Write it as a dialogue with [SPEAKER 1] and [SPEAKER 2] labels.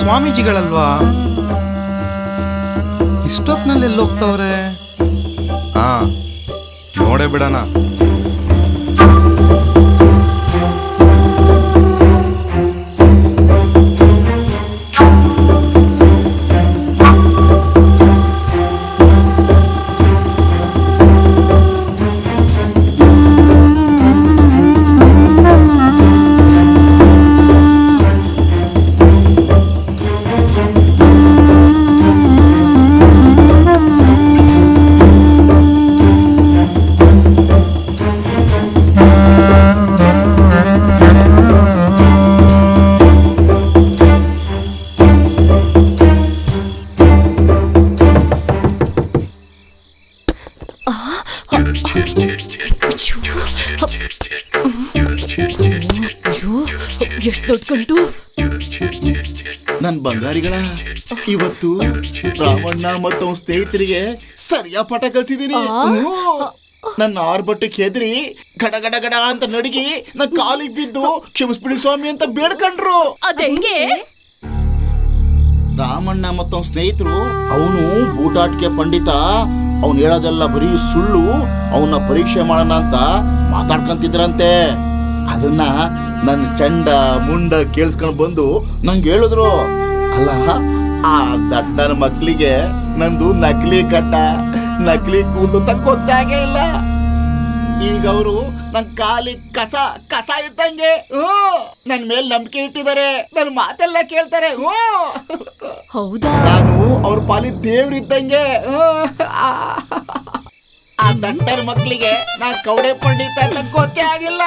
[SPEAKER 1] ಸ್ವಾಮೀಜಿಗಳಲ್ವಾ? ಇಷ್ಟೊತ್ನಲ್ಲಿ ಎಲ್ಲೋಗ್ತಾವ್ರೆ? ಹಾ, ನೋಡೇ ಬಿಡಣ.
[SPEAKER 2] ಎಷ್ಟು ದೊಡ್ಡ ಗಂಟು.
[SPEAKER 3] ನನ್ ಬಂಗಾರಿಗಳ, ಇವತ್ತು ರಾಮಣ್ಣ ಮತ್ತು ಅವನ ಸ್ನೇಹಿತರಿಗೆ ಸರಿಯಾ ಪಾಠ ಕಲ್ಸಿದೀನಿ. ನನ್ನ ಆರ್ಭಟಕ್ಕೆ ಹೆದರಿ ಗಡ ಗಡ ಗಡ ಅಂತ ನಡುಗಿ ನನ್ನ ಕಾಲಿಗೆ ಬಿದ್ದು ಕ್ಷಮಿಸ್ಬಿಡಿ ಸ್ವಾಮಿ ಅಂತ ಬೇಡ್ಕೊಂಡ್ರು.
[SPEAKER 2] ಅದೆಂಗೆ?
[SPEAKER 3] ರಾಮಣ್ಣ ಮತ್ತು ಅವನ ಸ್ನೇಹಿತರು ಅವನು ಬೂಟಾಟಿಕೆ ಪಂಡಿತ, ಅವನು ಹೇಳೋದೆಲ್ಲ ಬರೀ ಸುಳ್ಳು, ಅವನ್ನ ಪರೀಕ್ಷೆ ಮಾಡೋಣ ಅಂತ ಮಾತಾಡ್ಕೊಂತಿದ್ರಂತೆ. ಅದನ್ನ ನನ್ನ ಚಂಡ ಮುಂಡ ಕೇಳಿಸ್ಕೊಂಡು ಬಂದು ನಂಗೆ ಹೇಳಿದ್ರು. ಅಲ್ಲ, ಆ ದಡ್ಡನ ಮಕ್ಳಿಗೆ ನಂದು ನಕಲಿ ಕಟ್ಟ, ನಕಲಿ ಕೂದಲು ಅಂತ ಗೊತ್ತಾಗೇ ಇಲ್ಲ. ಈಗ ಅವರು ನನ್ ಕಾಲಿ ಕಸ ಕಸ ಇದ್ದಂಗೆ. ನನ್ ಮೇಲೆ ನಂಬಿಕೆ ಇಟ್ಟಿದ್ದಾರೆ, ನನ್ನ ಮಾತೆಲ್ಲ ಕೇಳ್ತಾರೆ.
[SPEAKER 2] ಹೌದಾ?
[SPEAKER 3] ನಾನು ಅವ್ರ ಪಾಲಿ ದೇವ್ರಿದ್ದಂಗೆ. ಆ ದಡ್ಡನ ಮಕ್ಳಿಗೆ ನಾ ಕವಡೆ ಪಂಡಿತ ಅಂತ ಗೊತ್ತೇ ಆಗಿಲ್ಲ.